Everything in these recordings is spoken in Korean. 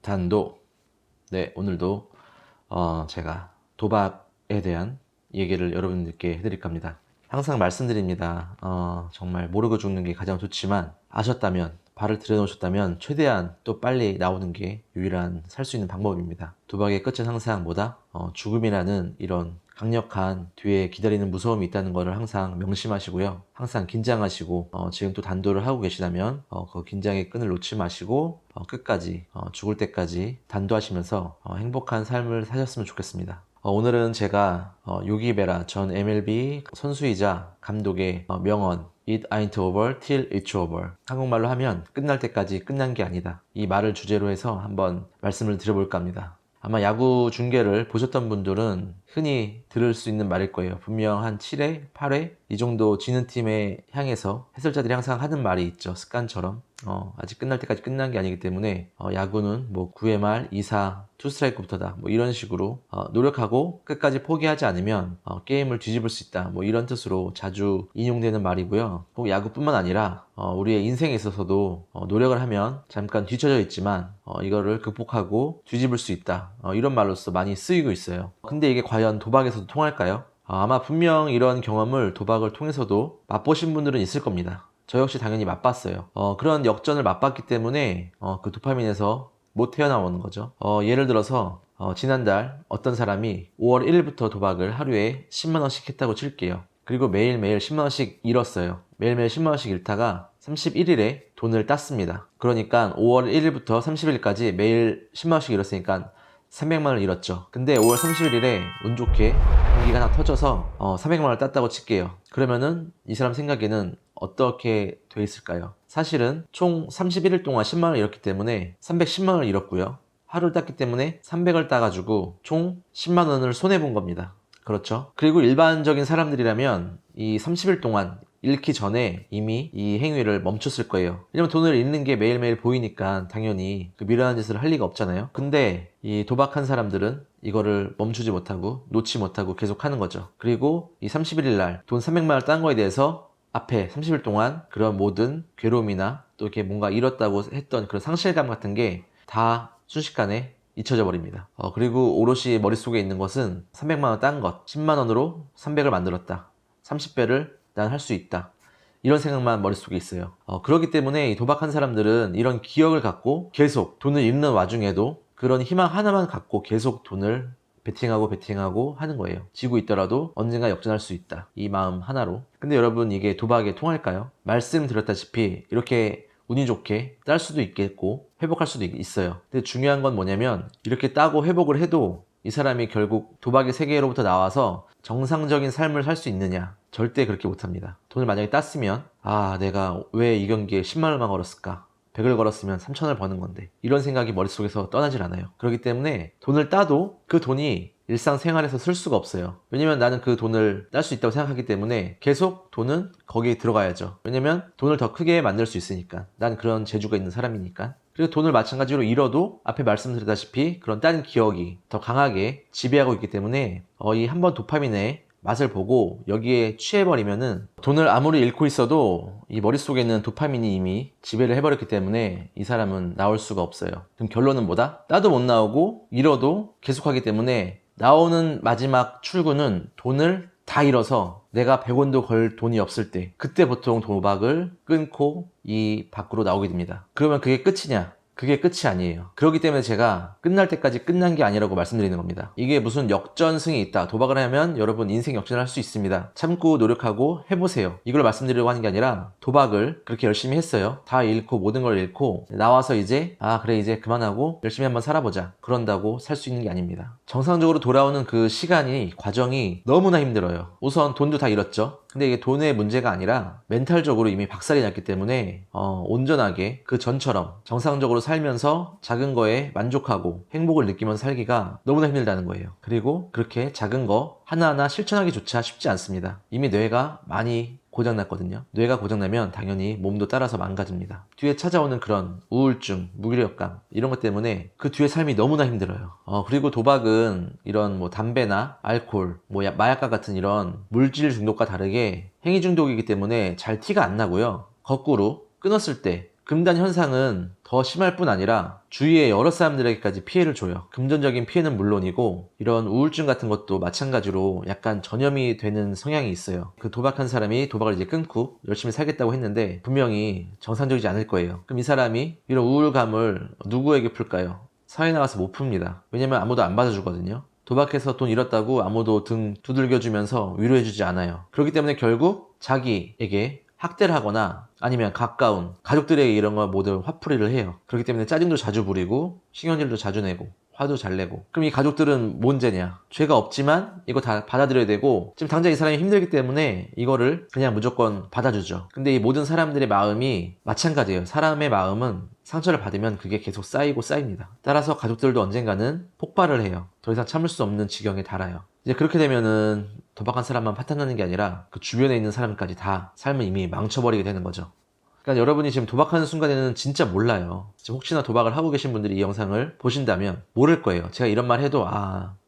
단도. 네, 오늘도 제가 도박에 대한 얘기를 여러분들께 해드릴까 합니다. 항상 말씀드립니다. 정말 모르고 죽는 게 가장 좋지만 아셨다면, 발을 들여놓으셨다면 최대한 또 빨리 나오는 게 유일한 살 수 있는 방법입니다. 도박의 끝은 항상 뭐다? 죽음이라는 이런 강력한 뒤에 기다리는 무서움이 있다는 것을 항상 명심하시고요. 항상 긴장하시고 지금 또 단도를 하고 계시다면 그 긴장의 끈을 놓지 마시고 끝까지 죽을 때까지 단도하시면서 행복한 삶을 사셨으면 좋겠습니다. 오늘은 제가 요기 베라 전 MLB 선수이자 감독의 명언 It ain't over till it's over. 한국말로 하면 끝날 때까지 끝난 게 아니다. 이 말을 주제로 해서 한번 말씀을 드려볼까 합니다. 아마 야구 중계를 보셨던 분들은 흔히 들을 수 있는 말일 거예요. 분명 한 7회, 8회 이 정도 지는 팀에 향해서 해설자들이 항상 하는 말이 있죠. 습관처럼. 아직 끝날 때까지 끝난 게 아니기 때문에 야구는 뭐 9회 말 2사 투스트라이크부터다 뭐 이런 식으로 노력하고 끝까지 포기하지 않으면 게임을 뒤집을 수 있다 뭐 이런 뜻으로 자주 인용되는 말이고요. 꼭 야구뿐만 아니라 우리의 인생에 있어서도 노력을 하면 잠깐 뒤처져 있지만 이거를 극복하고 뒤집을 수 있다 이런 말로서 많이 쓰이고 있어요. 근데 이게 과연 도박에서도 통할까요? 아마 분명 이런 경험을 도박을 통해서도 맛보신 분들은 있을 겁니다. 저 역시 당연히 맛봤어요. 그런 역전을 맛봤기 때문에 그 도파민에서 못 헤어나오는 거죠. 예를 들어서 지난달 어떤 사람이 5월 1일부터 도박을 하루에 10만원씩 했다고 칠게요. 그리고 매일매일 10만원씩 잃었어요. 매일매일 10만원씩 잃다가 31일에 돈을 땄습니다. 그러니까 5월 1일부터 30일까지 매일 10만원씩 잃었으니까 300만원을 잃었죠. 근데 5월 31일에 운 좋게 경기가 하나 터져서 300만원을 땄다고 칠게요. 그러면은 이 사람 생각에는 어떻게 돼 있을까요? 사실은 총 31일 동안 10만원을 잃었기 때문에 310만원을 잃었고요. 하루를 땄기 때문에 300을 따가지고 총 10만원을 손해본 겁니다. 그렇죠? 그리고 일반적인 사람들이라면 이 30일 동안 잃기 전에 이미 이 행위를 멈췄을 거예요. 왜냐면 돈을 잃는 게 매일매일 보이니까 당연히 그 미련한 짓을 할 리가 없잖아요. 근데 이 도박한 사람들은 이거를 멈추지 못하고 놓지 못하고 계속 하는 거죠. 그리고 이 31일 날 돈 300만원을 딴 거에 대해서 앞에 30일 동안 그런 모든 괴로움이나 또 이렇게 뭔가 잃었다고 했던 그런 상실감 같은 게 다 순식간에 잊혀져 버립니다. 그리고 오롯이 머릿속에 있는 것은 300만원 딴 것, 10만원으로 300을 만들었다. 30배를 난 할 수 있다. 이런 생각만 머릿속에 있어요. 그렇기 때문에 이 도박한 사람들은 이런 기억을 갖고 계속 돈을 잃는 와중에도 그런 희망 하나만 갖고 계속 돈을 베팅하고 하는 거예요. 지고 있더라도 언젠가 역전할 수 있다. 이 마음 하나로. 근데 여러분 이게 도박에 통할까요? 말씀드렸다시피 이렇게 운이 좋게 딸 수도 있겠고 회복할 수도 있어요. 근데 중요한 건 뭐냐면 이렇게 따고 회복을 해도 이 사람이 결국 도박의 세계로부터 나와서 정상적인 삶을 살 수 있느냐? 절대 그렇게 못합니다. 돈을 만약에 땄으면 내가 왜 이 경기에 10만원만 걸었을까? 100을 걸었으면 3천을 버는 건데 이런 생각이 머릿속에서 떠나질 않아요. 그렇기 때문에 돈을 따도 그 돈이 일상생활에서 쓸 수가 없어요. 왜냐면 나는 그 돈을 딸 수 있다고 생각하기 때문에 계속 돈은 거기에 들어가야죠. 왜냐면 돈을 더 크게 만들 수 있으니까. 난 그런 재주가 있는 사람이니까. 그리고 돈을 마찬가지로 잃어도 앞에 말씀드렸다시피 그런 딴 기억이 더 강하게 지배하고 있기 때문에 이 한번 도파민의 맛을 보고 여기에 취해버리면은 돈을 아무리 잃고 있어도 이 머릿속에 있는 도파민이 이미 지배를 해버렸기 때문에 이 사람은 나올 수가 없어요. 그럼 결론은 뭐다? 따도 못 나오고 잃어도 계속하기 때문에 나오는 마지막 출구는 돈을 다 잃어서 내가 100원도 걸 돈이 없을 때 그때 보통 도박을 끊고 이 밖으로 나오게 됩니다. 그러면 그게 끝이냐? 그게 끝이 아니에요. 그렇기 때문에 제가 끝날 때까지 끝난 게 아니라고 말씀드리는 겁니다. 이게 무슨 역전승이 있다. 도박을 하면 여러분 인생 역전할 수 있습니다. 참고 노력하고 해보세요. 이걸 말씀드리려고 하는 게 아니라 도박을 그렇게 열심히 했어요. 다 잃고 모든 걸 잃고 나와서 이제 그래 이제 그만하고 열심히 한번 살아보자. 그런다고 살 수 있는 게 아닙니다. 정상적으로 돌아오는 그 시간이 과정이 너무나 힘들어요. 우선 돈도 다 잃었죠. 근데 이게 돈의 문제가 아니라 멘탈적으로 이미 박살이 났기 때문에 온전하게 그 전처럼 정상적으로 살면서 작은 거에 만족하고 행복을 느끼면서 살기가 너무나 힘들다는 거예요. 그리고 그렇게 작은 거 하나하나 실천하기조차 쉽지 않습니다. 이미 뇌가 많이 고장났거든요. 뇌가 고장나면 당연히 몸도 따라서 망가집니다. 뒤에 찾아오는 그런 우울증, 무기력감 이런 것 때문에 그 뒤에 삶이 너무나 힘들어요. 그리고 도박은 이런 뭐 담배나 알코올, 뭐 마약과 같은 이런 물질 중독과 다르게 행위 중독이기 때문에 잘 티가 안 나고요. 거꾸로 끊었을 때 금단 현상은 더 심할 뿐 아니라 주위의 여러 사람들에게까지 피해를 줘요. 금전적인 피해는 물론이고 이런 우울증 같은 것도 마찬가지로 약간 전염이 되는 성향이 있어요. 그 도박한 사람이 도박을 이제 끊고 열심히 살겠다고 했는데 분명히 정상적이지 않을 거예요. 그럼 이 사람이 이런 우울감을 누구에게 풀까요? 사회에 나가서 못 풉니다. 왜냐면 아무도 안 받아주거든요. 도박해서 돈 잃었다고 아무도 등 두들겨주면서 위로해주지 않아요. 그렇기 때문에 결국 자기에게 학대를 하거나 아니면 가까운 가족들에게 이런 걸 모두 화풀이를 해요. 그렇기 때문에 짜증도 자주 부리고 신경질도 자주 내고 화도 잘 내고. 그럼 이 가족들은 뭔 죄냐? 죄가 없지만 이거 다 받아들여야 되고 지금 당장 이 사람이 힘들기 때문에 이거를 그냥 무조건 받아주죠. 근데 이 모든 사람들의 마음이 마찬가지예요. 사람의 마음은 상처를 받으면 그게 계속 쌓이고 쌓입니다. 따라서 가족들도 언젠가는 폭발을 해요. 더 이상 참을 수 없는 지경에 달아요. 이제 그렇게 되면은 도박한 사람만 파탄나는 게 아니라 그 주변에 있는 사람까지 다 삶을 이미 망쳐버리게 되는 거죠. 그러니까 여러분이 지금 도박하는 순간에는 진짜 몰라요. 지금 혹시나 도박을 하고 계신 분들이 이 영상을 보신다면 모를 거예요. 제가 이런 말 해도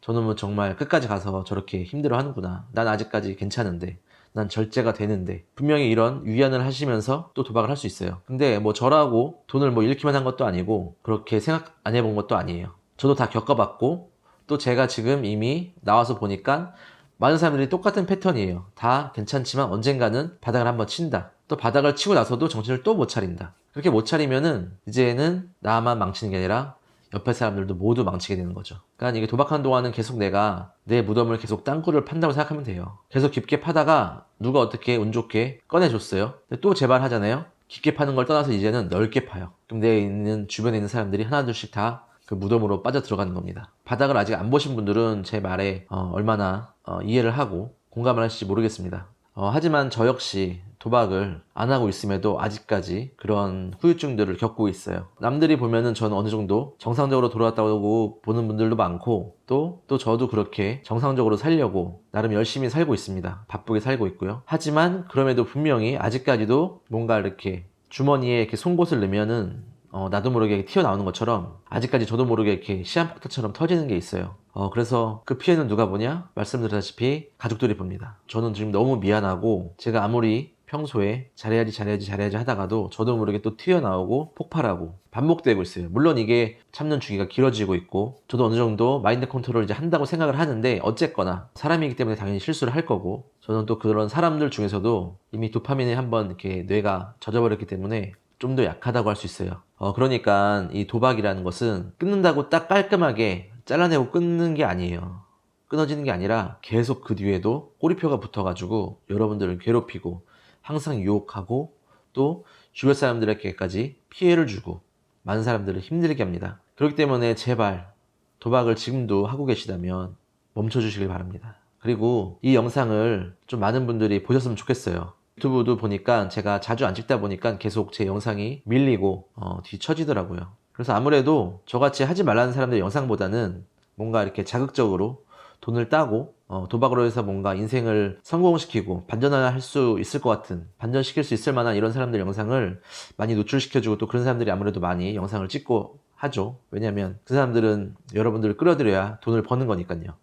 저놈은 정말 끝까지 가서 저렇게 힘들어 하는구나. 난 아직까지 괜찮은데. 난 절제가 되는데. 분명히 이런 위안을 하시면서 또 도박을 할 수 있어요. 근데 뭐 저라고 돈을 뭐 잃기만 한 것도 아니고 그렇게 생각 안 해본 것도 아니에요. 저도 다 겪어봤고 또 제가 지금 이미 나와서 보니까 많은 사람들이 똑같은 패턴이에요. 다 괜찮지만 언젠가는 바닥을 한번 친다. 또 바닥을 치고 나서도 정신을 또 못 차린다. 그렇게 못 차리면은 이제는 나만 망치는 게 아니라 옆에 사람들도 모두 망치게 되는 거죠. 그러니까 이게 도박하는 동안은 계속 내가 내 무덤을 계속 땅굴을 판다고 생각하면 돼요. 계속 깊게 파다가 누가 어떻게 운 좋게 꺼내줬어요. 근데 또 재발하잖아요. 깊게 파는 걸 떠나서 이제는 넓게 파요. 그럼 내 있는 주변에 있는 사람들이 하나둘씩 다 그 무덤으로 빠져 들어가는 겁니다. 바닥을 아직 안 보신 분들은 제 말에 얼마나 이해를 하고 공감을 하실지 모르겠습니다. 하지만 저 역시 도박을 안 하고 있음에도 아직까지 그런 후유증들을 겪고 있어요. 남들이 보면은 저는 어느 정도 정상적으로 돌아왔다고 보는 분들도 많고 또 저도 그렇게 정상적으로 살려고 나름 열심히 살고 있습니다. 바쁘게 살고 있고요. 하지만 그럼에도 분명히 아직까지도 뭔가 이렇게 주머니에 이렇게 송곳을 넣으면은 나도 모르게 튀어나오는 것처럼 아직까지 저도 모르게 이렇게 시한폭탄처럼 터지는 게 있어요. 그래서 그 피해는 누가 보냐? 말씀드렸다시피 가족들이 봅니다. 저는 지금 너무 미안하고 제가 아무리 평소에 잘해야지 하다가도 저도 모르게 또 튀어나오고 폭발하고 반복되고 있어요. 물론 이게 참는 주기가 길어지고 있고 저도 어느 정도 마인드 컨트롤을 이제 한다고 생각을 하는데 어쨌거나 사람이기 때문에 당연히 실수를 할 거고 저는 또 그런 사람들 중에서도 이미 도파민에 한번 이렇게 뇌가 젖어버렸기 때문에 좀 더 약하다고 할 수 있어요. 그러니까 이 도박이라는 것은 끊는다고 딱 깔끔하게 잘라내고 끊는 게 아니에요. 끊어지는 게 아니라 계속 그 뒤에도 꼬리표가 붙어가지고 여러분들을 괴롭히고 항상 유혹하고 또 주변 사람들에게까지 피해를 주고 많은 사람들을 힘들게 합니다. 그렇기 때문에 제발 도박을 지금도 하고 계시다면 멈춰주시길 바랍니다. 그리고 이 영상을 좀 많은 분들이 보셨으면 좋겠어요. 유튜브도 보니까 제가 자주 안 찍다 보니까 계속 제 영상이 밀리고 뒤처지더라고요. 그래서 아무래도 저같이 하지 말라는 사람들의 영상보다는 뭔가 이렇게 자극적으로 돈을 따고 도박으로 해서 뭔가 인생을 성공시키고 반전할 수 있을 것 같은 반전시킬 수 있을 만한 이런 사람들 영상을 많이 노출시켜주고 또 그런 사람들이 아무래도 많이 영상을 찍고 하죠. 왜냐면 그 사람들은 여러분들을 끌어들여야 돈을 버는 거니까요.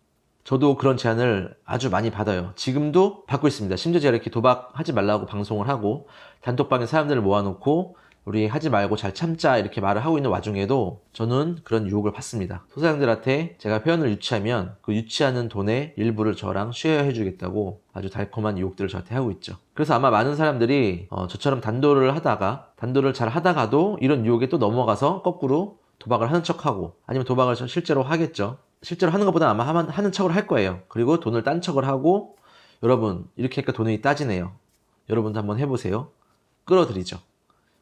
저도 그런 제안을 아주 많이 받아요. 지금도 받고 있습니다. 심지어 제가 이렇게 도박하지 말라고 방송을 하고 단톡방에 사람들을 모아놓고 우리 하지 말고 잘 참자 이렇게 말을 하고 있는 와중에도 저는 그런 유혹을 받습니다. 소사장들한테 제가 회원을 유치하면 그 유치하는 돈의 일부를 저랑 쉐어해 주겠다고 아주 달콤한 유혹들을 저한테 하고 있죠. 그래서 아마 많은 사람들이 저처럼 단도를 잘 하다가도 이런 유혹에 또 넘어가서 거꾸로 도박을 하는 척하고 아니면 도박을 실제로 하겠죠. 실제로 하는 것보다 아마 하는 척을 할 거예요. 그리고 돈을 딴 척을 하고 여러분 이렇게 하니까 돈이 따지네요. 여러분도 한번 해보세요. 끌어들이죠.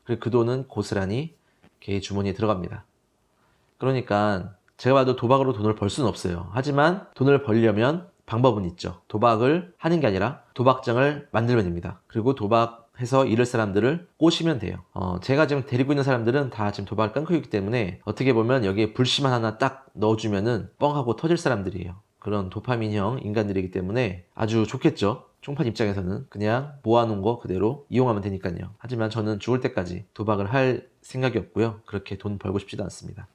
그리고 그 돈은 고스란히 개의 주머니에 들어갑니다. 그러니까 제가 봐도 도박으로 돈을 벌 수는 없어요. 하지만 돈을 벌려면 방법은 있죠. 도박을 하는 게 아니라 도박장을 만들면 됩니다. 그리고 도박해서 잃을 사람들을 꼬시면 돼요. 제가 지금 데리고 있는 사람들은 다 지금 도박을 끊고 있기 때문에 어떻게 보면 여기에 불씨만 하나 딱 넣어주면은 뻥하고 터질 사람들이에요. 그런 도파민형 인간들이기 때문에 아주 좋겠죠. 총판 입장에서는 그냥 모아놓은 거 그대로 이용하면 되니까요. 하지만 저는 죽을 때까지 도박을 할 생각이 없고요. 그렇게 돈 벌고 싶지도 않습니다.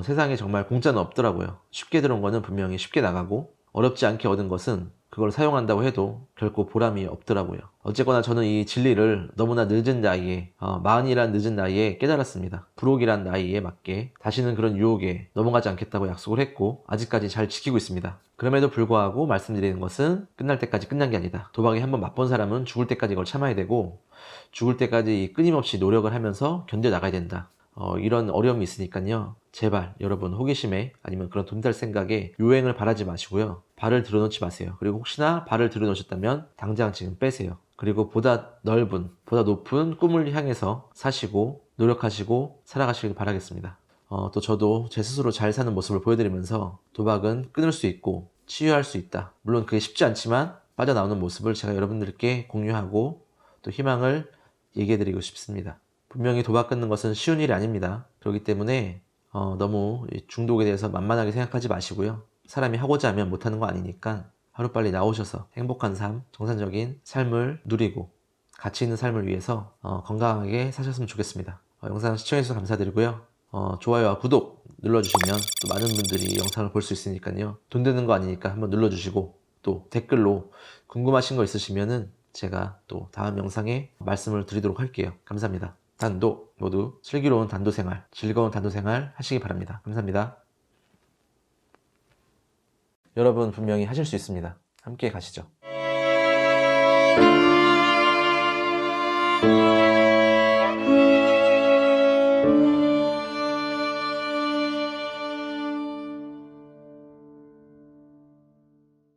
세상에 정말 공짜는 없더라고요. 쉽게 들어온 거는 분명히 쉽게 나가고 어렵지 않게 얻은 것은 그걸 사용한다고 해도 결코 보람이 없더라고요. 어쨌거나 저는 이 진리를 너무나 늦은 나이에, 마흔이란 늦은 나이에 깨달았습니다. 불혹이란 나이에 맞게 다시는 그런 유혹에 넘어가지 않겠다고 약속을 했고 아직까지 잘 지키고 있습니다. 그럼에도 불구하고 말씀드리는 것은 끝날 때까지 끝난 게 아니다. 도박에 한번 맛본 사람은 죽을 때까지 이걸 참아야 되고 죽을 때까지 끊임없이 노력을 하면서 견뎌나가야 된다. 이런 어려움이 있으니까요. 제발 여러분 호기심에 아니면 그런 돈 달 생각에 요행을 바라지 마시고요. 발을 들어놓지 마세요. 그리고 혹시나 발을 들어놓으셨다면 당장 지금 빼세요. 그리고 보다 넓은, 보다 높은 꿈을 향해서 사시고 노력하시고 살아가시길 바라겠습니다. 또 저도 제 스스로 잘 사는 모습을 보여드리면서 도박은 끊을 수 있고 치유할 수 있다. 물론 그게 쉽지 않지만 빠져나오는 모습을 제가 여러분들께 공유하고 또 희망을 얘기해드리고 싶습니다. 분명히 도박 끊는 것은 쉬운 일이 아닙니다. 그렇기 때문에 너무 중독에 대해서 만만하게 생각하지 마시고요. 사람이 하고자 하면 못하는 거 아니니까 하루빨리 나오셔서 행복한 삶, 정상적인 삶을 누리고 가치 있는 삶을 위해서 건강하게 사셨으면 좋겠습니다. 영상 시청해주셔서 감사드리고요. 좋아요와 구독 눌러주시면 또 많은 분들이 영상을 볼 수 있으니까요. 돈 드는 거 아니니까 한번 눌러주시고 또 댓글로 궁금하신 거 있으시면은 제가 또 다음 영상에 말씀을 드리도록 할게요. 감사합니다. 단도 모두 슬기로운 단도생활, 즐거운 단도생활 하시기 바랍니다. 감사합니다. 여러분 분명히 하실 수 있습니다. 함께 가시죠.